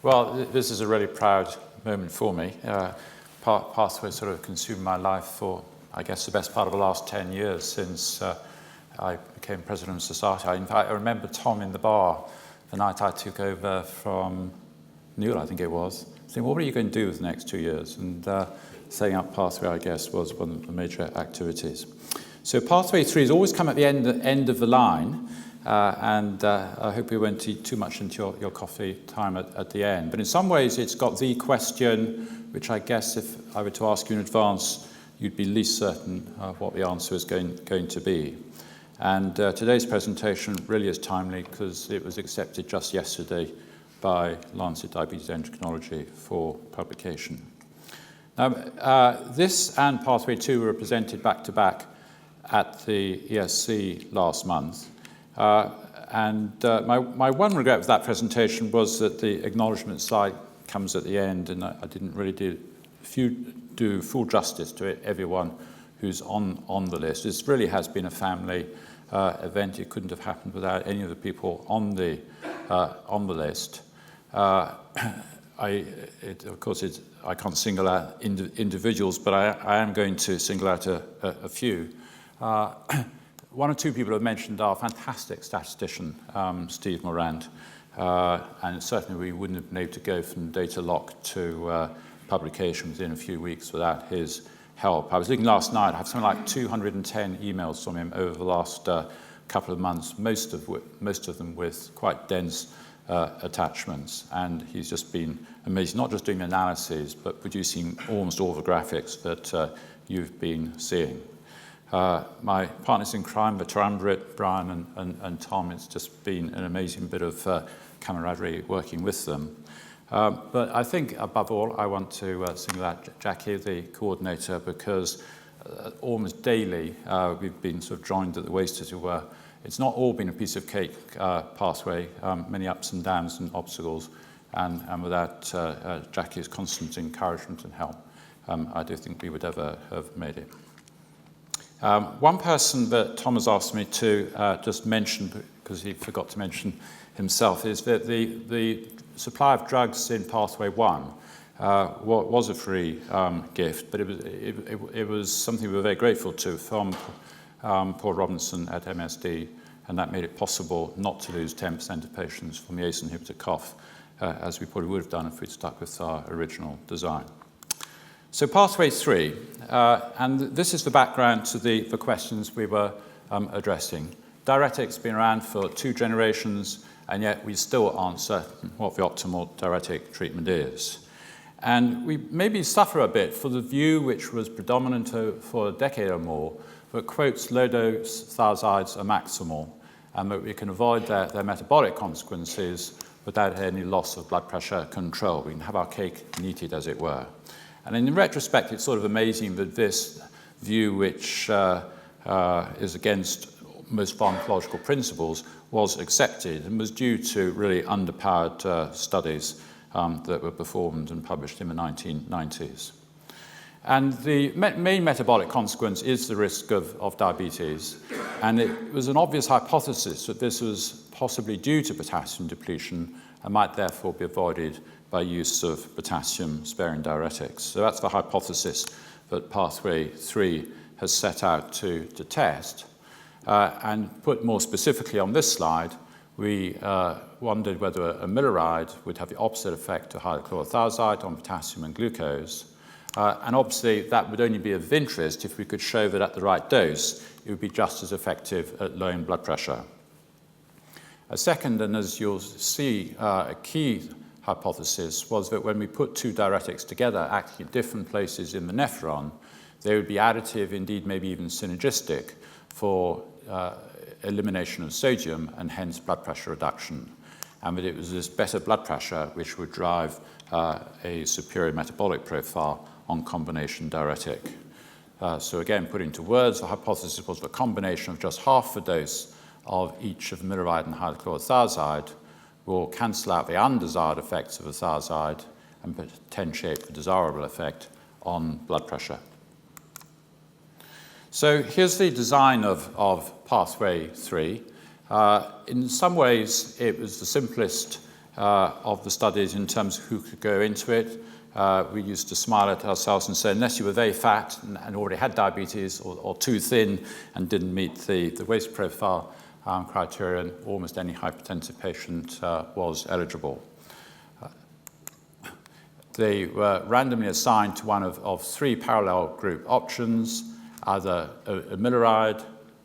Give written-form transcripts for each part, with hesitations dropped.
Well, this is a really proud moment for me. Pathway sort of consumed my life for, I guess, the best part of the last 10 years since I became president of society. In fact, I remember Tom in the bar the night I took over from Neil, I think it was, saying, what are you going to do with the next 2 years? And setting up Pathway, I guess, was one of the major activities. So Pathway 3 has always come at the end of the line. And I hope we won't eat too much into your coffee time at the end. But in some ways, it's got the question, which I guess if I were to ask you in advance, you'd be least certain of what the answer is going to be. And today's presentation really is timely because it was accepted just yesterday by Lancet Diabetes Endocrinology for publication. Now, this and Pathway 2 were presented back-to-back at the ESC last month. My one regret with that presentation was that the acknowledgement slide comes at the end, and I didn't really do full justice to everyone who's on the list. This really has been a family event. It couldn't have happened without any of the people on the list. Of course, I can't single out individuals, but I am going to single out a few. One or two people have mentioned our fantastic statistician, Steve Morant, and certainly we wouldn't have been able to go from data lock to publication within a few weeks without his help. I was looking last night, I have something like 210 emails from him over the last couple of months, most of them with quite dense attachments, and he's just been amazing, not just doing analyses, but producing almost all the graphics that you've been seeing. My partners in crime, the triumvirate, Brian and Tom, it's just been an amazing bit of camaraderie working with them. But I think, above all, I want to single out Jackie, the coordinator, because almost daily we've been sort of joined at the waist, as it were. It's not all been a piece of cake pathway, many ups and downs and obstacles, and without Jackie's constant encouragement and help, I don't think we would ever have made it. One person that Tom has asked me to just mention, because he forgot to mention himself, is that the supply of drugs in Pathway 1 was a free gift, but it was something we were very grateful to from Paul Robinson at MSD, and that made it possible not to lose 10% of patients from the ACE inhibitor cough, as we probably would have done if we'd stuck with our original design. So Pathway 3, and this is the background to the questions we were addressing. Diuretics have been around for 2 generations, and yet we still aren't certain what the optimal diuretic treatment is. And we maybe suffer a bit for the view which was predominant for a decade or more, that quotes low-dose thiazides are maximal, and that we can avoid their metabolic consequences without any loss of blood pressure control. We can have our cake and eat it, as it were. And in retrospect, it's sort of amazing that this view, which is against most pharmacological principles, was accepted and was due to really underpowered studies that were performed and published in the 1990s. And the main metabolic consequence is the risk of diabetes. And it was an obvious hypothesis that this was possibly due to potassium depletion and might therefore be avoided by use of potassium-sparing diuretics. So that's the hypothesis that Pathway 3 has set out to test. And put more specifically on this slide, we wondered whether a miloride would have the opposite effect to hydrochlorothiazide on potassium and glucose. And obviously, that would only be of interest if we could show that at the right dose, it would be just as effective at lowering blood pressure. A second, and as you'll see, a key hypothesis was that when we put 2 diuretics together, acting at different places in the nephron, they would be additive, indeed maybe even synergistic, for elimination of sodium and hence blood pressure reduction. And that it was this better blood pressure which would drive a superior metabolic profile on combination diuretic. So again, put into words, the hypothesis was the combination of just half the dose of each of miloride and hydrochlorothiazide will cancel out the undesired effects of a thiazide and potentiate the desirable effect on blood pressure. So here's the design of Pathway 3. In some ways, it was the simplest of the studies in terms of who could go into it. We used to smile at ourselves and say, unless you were very fat and already had diabetes, or too thin and didn't meet the waist profile criterion, almost any hypertensive patient was eligible. They were randomly assigned to one of three parallel group options, either amiloride,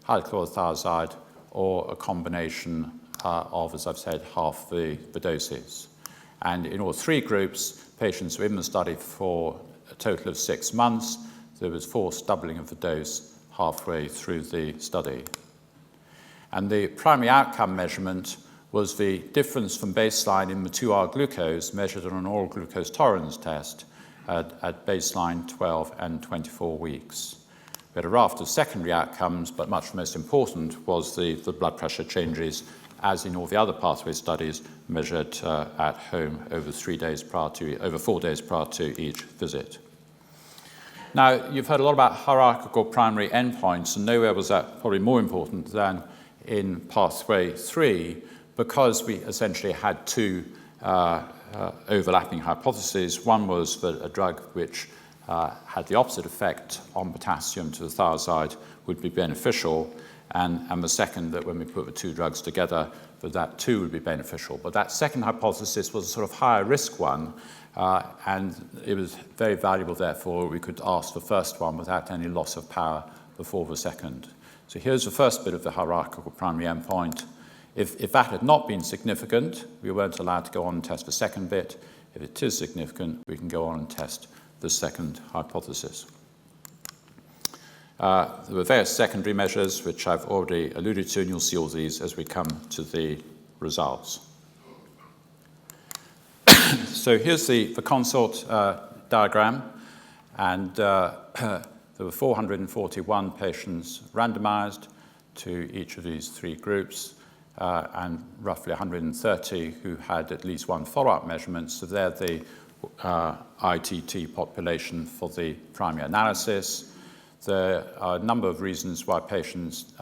hydrochlorothiazide, or a combination of, as I've said, half the doses. And in all three groups, patients were in the study for a total of 6 months. There was forced doubling of the dose halfway through the study. And the primary outcome measurement was the difference from baseline in the 2-hour glucose measured on an oral glucose tolerance test at baseline 12 and 24 weeks. We had a raft of secondary outcomes, but much most important was the blood pressure changes, as in all the other pathway studies, measured at home over 4 days prior to each visit. Now, you've heard a lot about hierarchical primary endpoints, and nowhere was that probably more important than in pathway 3, because we essentially had two overlapping hypotheses. One was that a drug which had the opposite effect on potassium to the thiazide would be beneficial, and the second, that when we put the two drugs together, that too would be beneficial. But that second hypothesis was a sort of higher risk one, and it was very valuable, therefore, we could ask the first one without any loss of power before the second. So here's the first bit of the hierarchical primary endpoint. If that had not been significant, we weren't allowed to go on and test the second bit. If it is significant, we can go on and test the second hypothesis. There were various secondary measures, which I've already alluded to, and you'll see all these as we come to the results. So here's the consort diagram, and there were 441 patients randomized to each of these three groups, and roughly 130 who had at least one follow-up measurement. So they're the ITT population for the primary analysis. There are a number of reasons why patients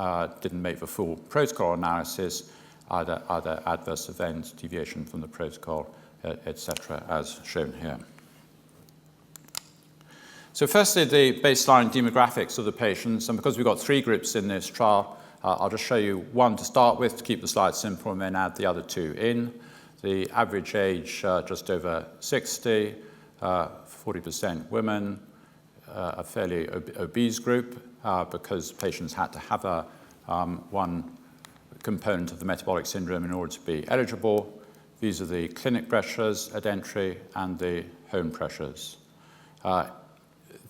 didn't make the full protocol analysis, either adverse events, deviation from the protocol, etc., as shown here. So firstly, the baseline demographics of the patients, and because we've got three groups in this trial, I'll just show you one to start with to keep the slide simple, and then add the other two in. The average age, just over 60, 40% women, a fairly obese group, because patients had to have one component of the metabolic syndrome in order to be eligible. These are the clinic pressures at entry and the home pressures.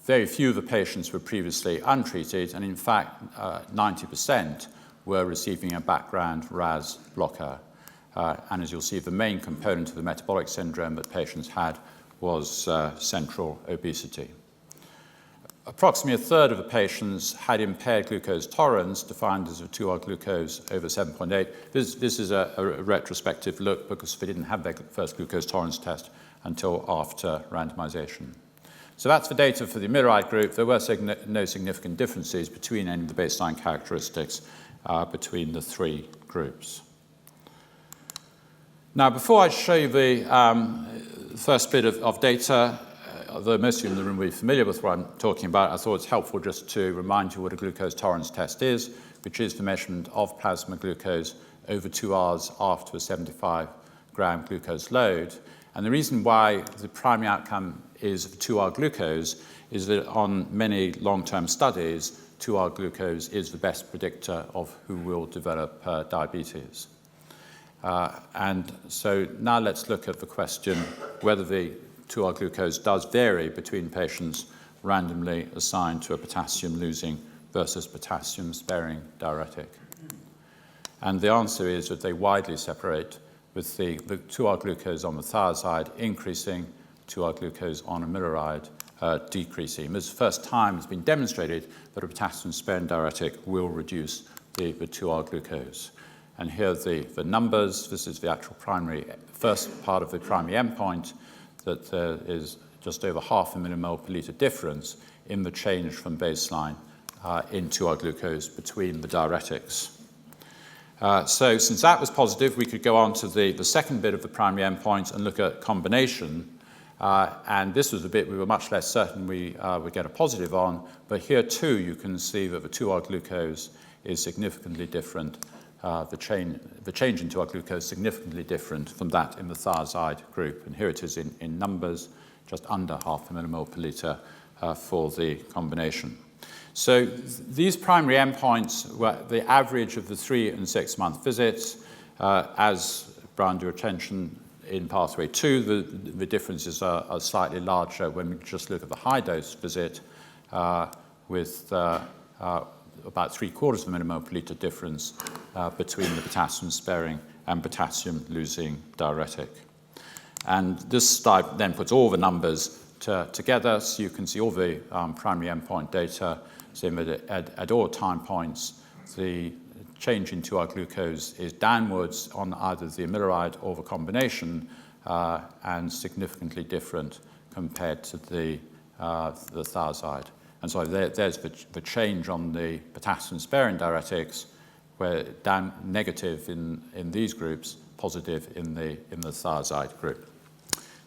Very few of the patients were previously untreated, and in fact, 90% were receiving a background RAS blocker. And as you'll see, the main component of the metabolic syndrome that patients had was central obesity. Approximately a third of the patients had impaired glucose tolerance, defined as a 2-hour glucose over 7.8. This is a retrospective look, because they didn't have their first glucose tolerance test until after randomization. So that's the data for the amiloride group. There were no significant differences between any of the baseline characteristics between the three groups. Now, before I show you the first bit of data, although most of you in the room will be familiar with what I'm talking about, I thought it's helpful just to remind you what a glucose tolerance test is, which is the measurement of plasma glucose over 2 hours after a 75-gram glucose load. And the reason why the primary outcome is 2-hour glucose is that on many long-term studies, 2-hour glucose is the best predictor of who will develop diabetes. And so now let's look at the question whether the 2-hour glucose does vary between patients randomly assigned to a potassium-losing versus potassium-sparing diuretic. And the answer is that they widely separate, with the 2-hour glucose on the thiazide increasing, 2-hour glucose on amiloride decreasing. This is the first time it's been demonstrated that a potassium-sparing diuretic will reduce the 2-hour glucose. And here are the numbers. This is the actual first part of the primary endpoint, that there is just over 0.5 millimole per liter difference in the change from baseline in 2-hour glucose between the diuretics. So since that was positive, we could go on to the second bit of the primary endpoint and look at combination. And this was the bit we were much less certain we would get a positive on. But here, too, you can see that the 2R glucose is significantly different. The change in 2R glucose is significantly different from that in the thiazide group. And here it is in numbers, just under half a millimole per litre for the combination. So these primary endpoints were the average of the 3 and 6 month visits. As Brian drew attention in pathway 2, the differences are slightly larger when we just look at the high dose visit with about 3/4 of a millimole per litre difference between the potassium sparing and potassium losing diuretic. And this slide then puts all the numbers together, so you can see all the primary endpoint data. So at all time points, the change in 2R glucose is downwards on either the amiloride or the combination, and significantly different compared to the thiazide. And so there's the change on the potassium-sparing diuretics, where down negative in these groups, positive in the thiazide group.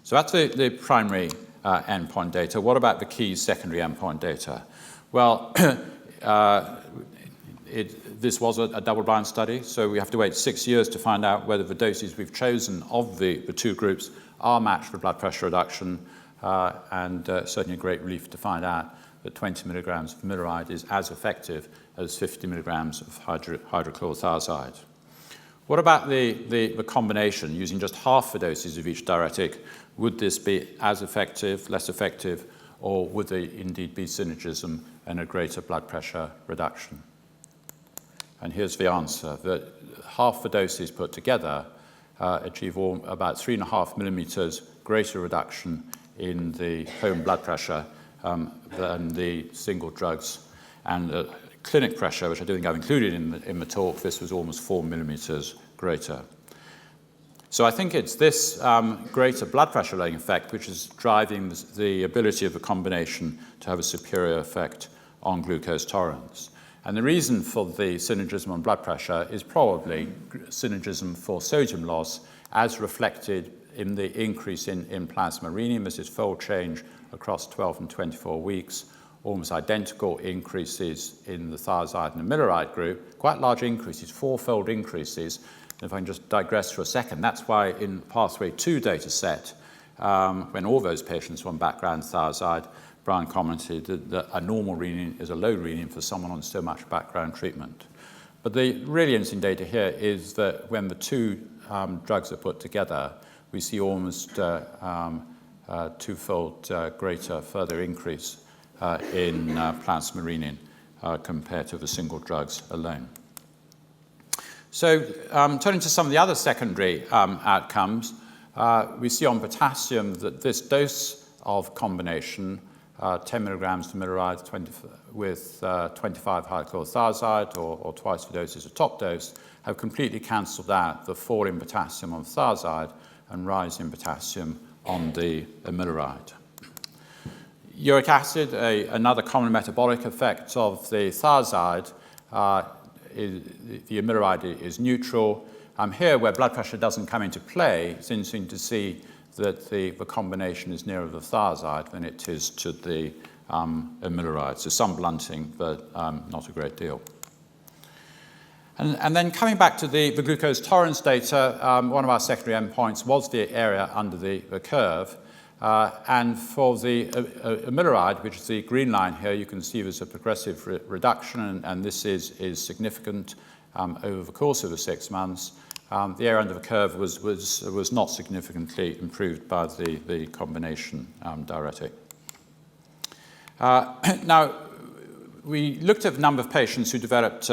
So that's the primary endpoint data. What about the key secondary endpoint data? Well, this was a double-blind study, so we have to wait 6 years to find out whether the doses we've chosen of the two groups are matched for blood pressure reduction, and certainly a great relief to find out that 20 milligrams of amiloride is as effective as 50 milligrams of hydrochlorothiazide. What about the combination, using just half the doses of each diuretic? Would this be as effective, less effective, or would there indeed be synergism and a greater blood pressure reduction? And here's the answer, that half the doses put together achieve about 3.5 millimeters greater reduction in the home blood pressure than the single drugs. And clinic pressure, which I don't think I've included in the talk, this was almost 4 millimeters greater. So I think it's this greater blood pressure lowering effect which is driving the ability of the combination to have a superior effect on glucose tolerance. And the reason for the synergism on blood pressure is probably synergism for sodium loss, as reflected in the increase in plasma renin. This is fold change across 12 and 24 weeks, almost identical increases in the thiazide and amiloride group, quite large increases, 4-fold increases. And if I can just digress for a second, that's why in pathway 2 data set, when all those patients were on background thiazide, Brian commented that a normal renin is a low renin for someone on so much background treatment. But the really interesting data here is that when the two drugs are put together, we see almost 2-fold greater further increase in plasma renin compared to the single drugs alone. So turning to some of the other secondary outcomes, we see on potassium that this dose of combination, 10 milligrams of amiloride with 25 hydrochlorothiazide or twice the doses of top dose, have completely cancelled out the fall in potassium on thiazide and rise in potassium on the amiloride. Uric acid, another common metabolic effect of the thiazide, the amiloride is neutral. Here, where blood pressure doesn't come into play, it's interesting to see that the combination is nearer the thiazide than it is to the amiloride. So some blunting, but not a great deal. And then coming back to the glucose tolerance data, one of our secondary endpoints was the area under the curve. And for the amiloride, which is the green line here, you can see there's a progressive reduction, and this is significant over the course of the 6 months. The area under the curve was not significantly improved by the combination diuretic. Now, we looked at the number of patients who developed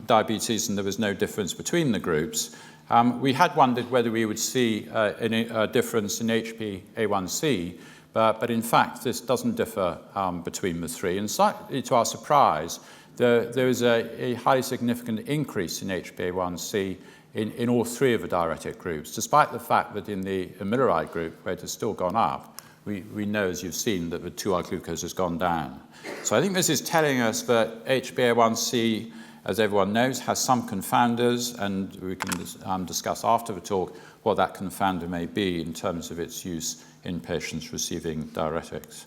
diabetes, and there was no difference between the groups. We had wondered whether we would see a difference in HbA1c, but in fact, this doesn't differ between the three. And slightly to our surprise, there is a highly significant increase in HbA1c in all three of the diuretic groups, despite the fact that in the amiloride group, where it has still gone up, we know, as you've seen, that the 2R glucose has gone down. So I think this is telling us that HbA1c as everyone knows, has some confounders, and we can discuss after the talk what that confounder may be in terms of its use in patients receiving diuretics.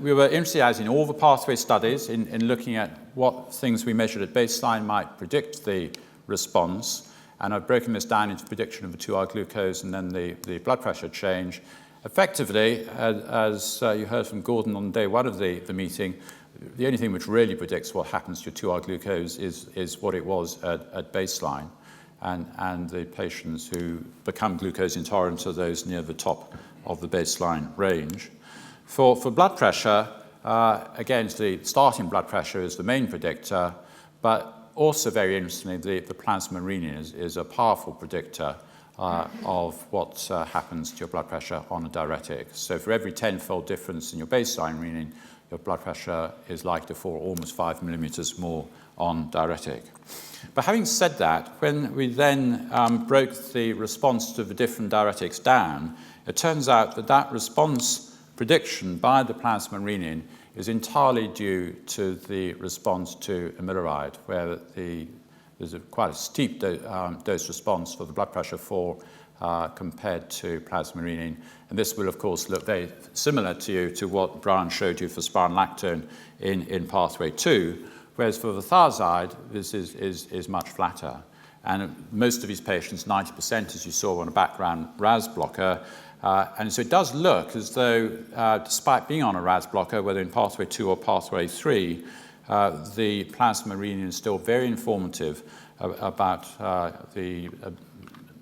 We were interested, as in all the pathway studies, in looking at what things we measured at baseline might predict the response. And I've broken this down into prediction of the 2-hour glucose and then the blood pressure change. Effectively, as you heard from Gordon on day one of the meeting, the only thing which really predicts what happens to your 2-hour glucose is what it was at baseline. And the patients who become glucose intolerant are those near the top of the baseline range. For blood pressure, again, the starting blood pressure is the main predictor, but also, very interestingly, the plasma renin is a powerful predictor of what happens to your blood pressure on a diuretic. So for every 10-fold difference in your baseline renin, your blood pressure is likely to fall almost 5 millimeters more on diuretic. But having said that, when we then broke the response to the different diuretics down, it turns out that response prediction by the plasma renin is entirely due to the response to amiloride, where there's quite a steep dose response for the blood pressure fall compared to plasma renin. And this will, of course, look very similar to what Brian showed you for spironolactone in pathway 2, whereas for the thiazide, this is much flatter. And most of these patients, 90%, as you saw on a background RAS blocker, and so it does look as though, despite being on a RAS blocker, whether in pathway 2 or pathway 3, the plasma renin is still very informative about the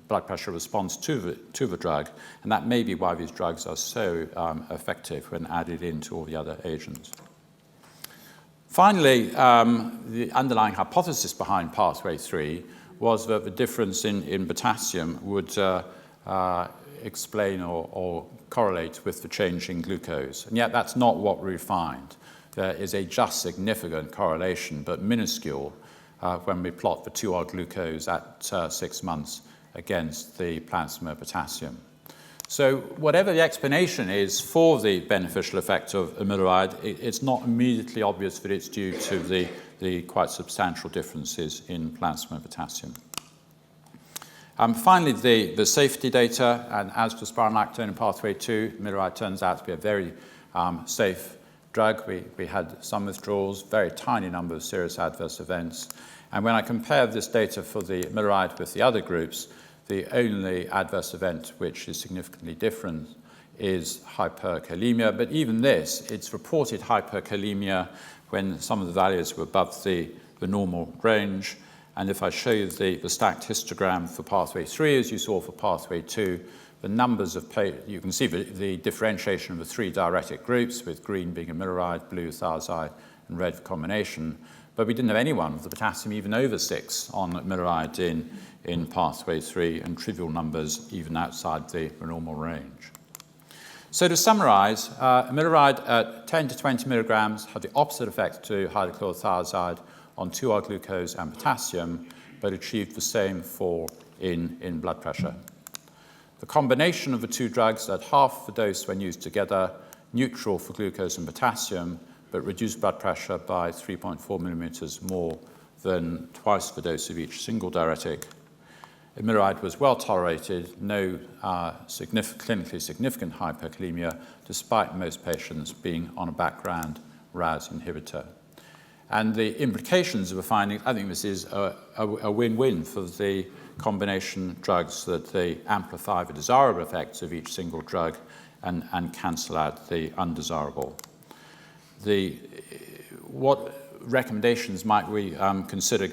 blood pressure response to the drug, and that may be why these drugs are so effective when added into all the other agents. Finally, the underlying hypothesis behind pathway 3 was that the difference in potassium would explain or correlate with the change in glucose. And yet that's not what we find. There is a just significant correlation, but minuscule, when we plot the 2-hour glucose at 6 months against the plasma potassium. So whatever the explanation is for the beneficial effect of amiloride, it's not immediately obvious that it's due to the quite substantial differences in plasma potassium. Finally, the safety data, and as for spironolactone in pathway 2, amiloride turns out to be a very safe drug. We had some withdrawals, very tiny number of serious adverse events. And when I compare this data for the amiloride with the other groups, the only adverse event which is significantly different is hyperkalemia. But even this, it's reported hyperkalemia when some of the values were above the normal range. And if I show you the stacked histogram for pathway 3, as you saw for pathway 2, the numbers of you can see the differentiation of the 3 diuretic groups, with green being amiloride, blue thiazide, and red for combination. But we didn't have anyone with the potassium even over 6 on amiloride in pathway 3, and trivial numbers even outside the normal range. So to summarize, amiloride at 10 to 20 milligrams had the opposite effect to hydrochlorothiazide on 2-hour glucose and potassium, but achieved the same fall in blood pressure. The combination of the 2 drugs at half the dose when used together, neutral for glucose and potassium, but reduced blood pressure by 3.4 millimeters more than twice the dose of each single diuretic. Amiloride was well tolerated, no clinically significant hyperkalemia, despite most patients being on a background RAS inhibitor. And the implications of the finding, I think this is a win-win for the combination drugs, that they amplify the desirable effects of each single drug and cancel out the undesirable. What recommendations might we consider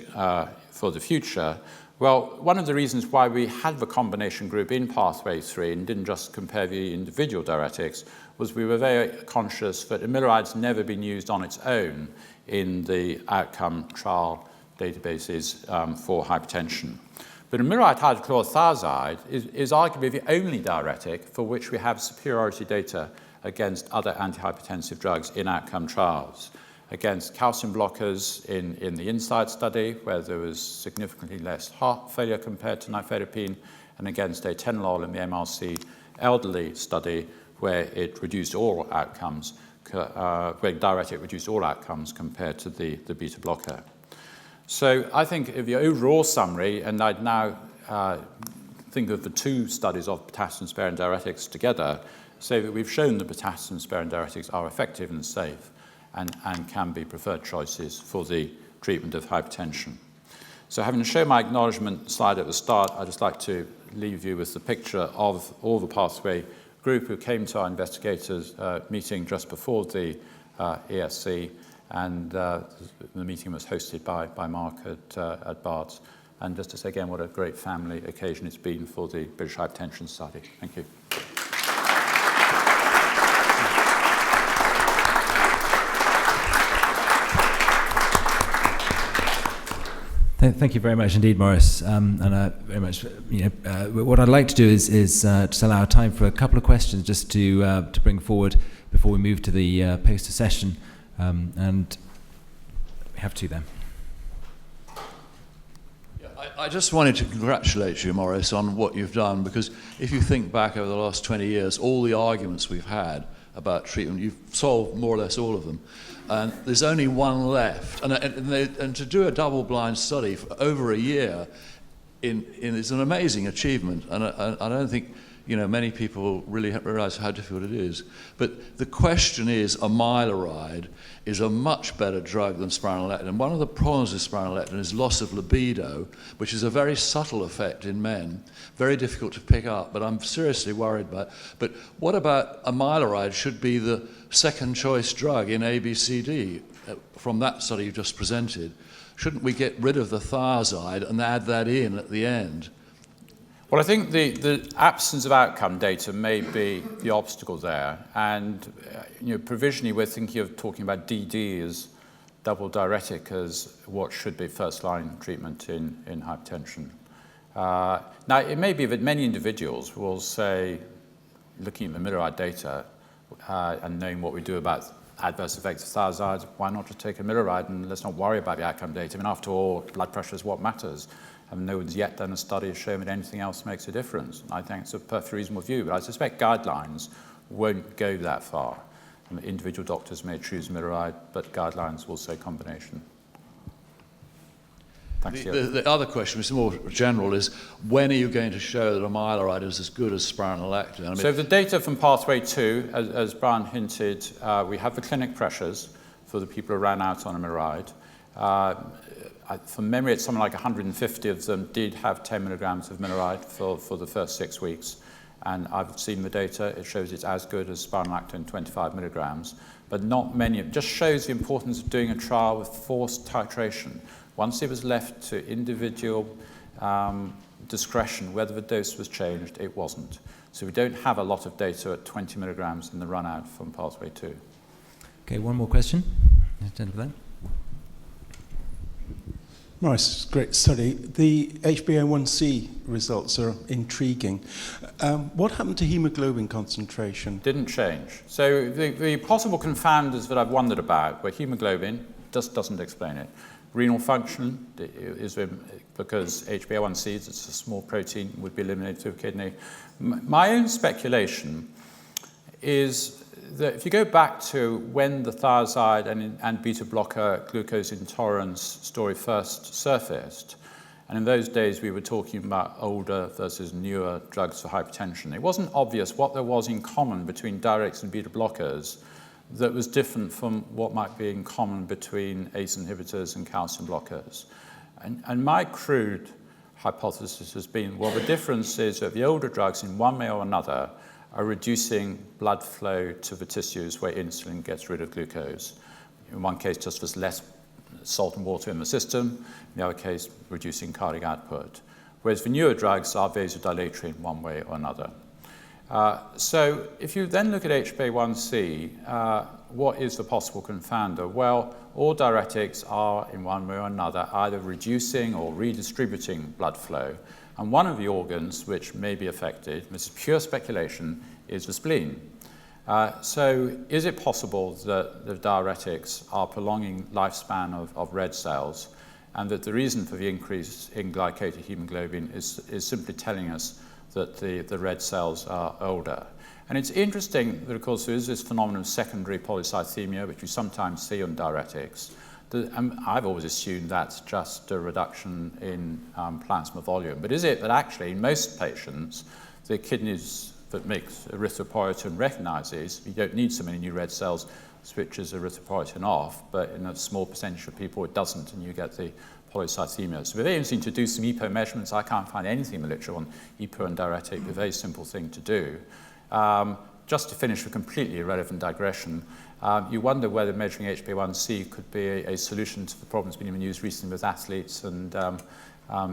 for the future? Well, one of the reasons why we had the combination group in pathway 3 and didn't just compare the individual diuretics was we were very conscious that amiloride's never been used on its own in the outcome trial databases for hypertension. But amiloride hydrochlorothiazide is arguably the only diuretic for which we have superiority data against other antihypertensive drugs in outcome trials, against calcium blockers in the INSIGHT study, where there was significantly less heart failure compared to nifedipine, and against atenolol in the MRC elderly study, where it reduced all outcomes where diuretic reduced all outcomes compared to the beta blocker. So I think if the overall summary, and I'd now think of the two studies of potassium-sparing diuretics together, say that we've shown that potassium-sparing diuretics are effective and safe and can be preferred choices for the treatment of hypertension. So having shown my acknowledgement slide at the start, I'd just like to leave you with the picture of all the pathway group who came to our investigators meeting just before the ESC, and the meeting was hosted by Mark at Barts. And just to say again what a great family occasion it's been for the British Hypertension Study. Thank you. Thank you very much indeed, Maurice. And very much, what I'd like to do is just allow time for a couple of questions just to bring forward before we move to the poster session. And we have two then. I just wanted to congratulate you, Maurice, on what you've done, because if you think back over the last 20 years, all the arguments we've had about treatment, you've solved more or less all of them. And there's only one left. And to do a double-blind study for over a year is an amazing achievement. And I don't think many people really realize how difficult it is. But the question is, amiloride is a much better drug than spironolactone. And one of the problems with spironolactone is loss of libido, which is a very subtle effect in men, very difficult to pick up, but I'm seriously worried about it. But what about amiloride should be the second choice drug in ABCD from that study you just presented? Shouldn't we get rid of the thiazide and add that in at the end? Well, I think the absence of outcome data may be the obstacle there. And provisionally, we're thinking of talking about DD as double diuretic as what should be first-line treatment in hypertension. Now, it may be that many individuals will say, looking at the amiloride data and knowing what we do about adverse effects of thiazide, why not just take amiloride and let's not worry about the outcome data? I mean, after all, blood pressure is what matters. And no one's yet done a study showing that anything else makes a difference. I think it's a perfectly reasonable view, but I suspect guidelines won't go that far. Individual doctors may choose amiloride, but guidelines will say combination. Thanks. The other question, which is more general, is when are you going to show that amiloride is as good as spironolactone? I mean, so the data from Pathway 2, as Brian hinted, we have the clinic pressures for the people who ran out on amiloride. From memory, it's something like 150 of them did have 10 milligrams of amiloride for the first 6 weeks. And I've seen the data. It shows it's as good as spironolactone 25 milligrams, but not many. It just shows the importance of doing a trial with forced titration. Once it was left to individual discretion whether the dose was changed, it wasn't. So we don't have a lot of data at 20 milligrams in the run-out from Pathway 2. Okay, one more question. Maurice, great study. The HbA1c results are intriguing. What happened to hemoglobin concentration? Didn't change. So the possible confounders that I've wondered about were hemoglobin, just doesn't explain it. Renal function is because HbA1c, it's a small protein, would be eliminated through the kidney. My own speculation is that if you go back to when the thiazide and beta blocker glucose intolerance story first surfaced, and in those days we were talking about older versus newer drugs for hypertension, it wasn't obvious what there was in common between diuretics and beta blockers that was different from what might be in common between ACE inhibitors and calcium blockers. And my crude hypothesis has been, well, the difference is that the older drugs in one way or another are reducing blood flow to the tissues where insulin gets rid of glucose. In one case, just there's less salt and water in the system. In the other case, reducing cardiac output. Whereas the newer drugs are vasodilatory in one way or another. So if you then look at HbA1c, what is the possible confounder? Well, all diuretics are, in one way or another, either reducing or redistributing blood flow. And one of the organs which may be affected, this is pure speculation, is the spleen. So is it possible that the diuretics are prolonging lifespan of red cells, and that the reason for the increase in glycated hemoglobin is simply telling us that the red cells are older. And it's interesting that, of course, there is this phenomenon of secondary polycythemia, which you sometimes see on diuretics. I've always assumed that's just a reduction in plasma volume. But is it that actually in most patients, the kidneys that makes erythropoietin recognizes you don't need so many new red cells, switches erythropoietin off, but in a small percentage of people it doesn't, and you get the polycythemia. So we're very interesting to do some EPO measurements. I can't find anything in the literature on EPO and diuretic, a very simple thing to do. Just to finish a completely irrelevant digression, you wonder whether measuring HbA1c could be a solution to the problems being used recently with athletes and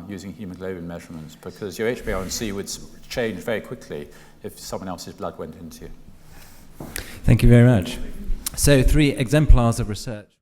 using hemoglobin measurements, because your HbA1c would change very quickly if someone else's blood went into you. Thank you very much. So 3 exemplars of research.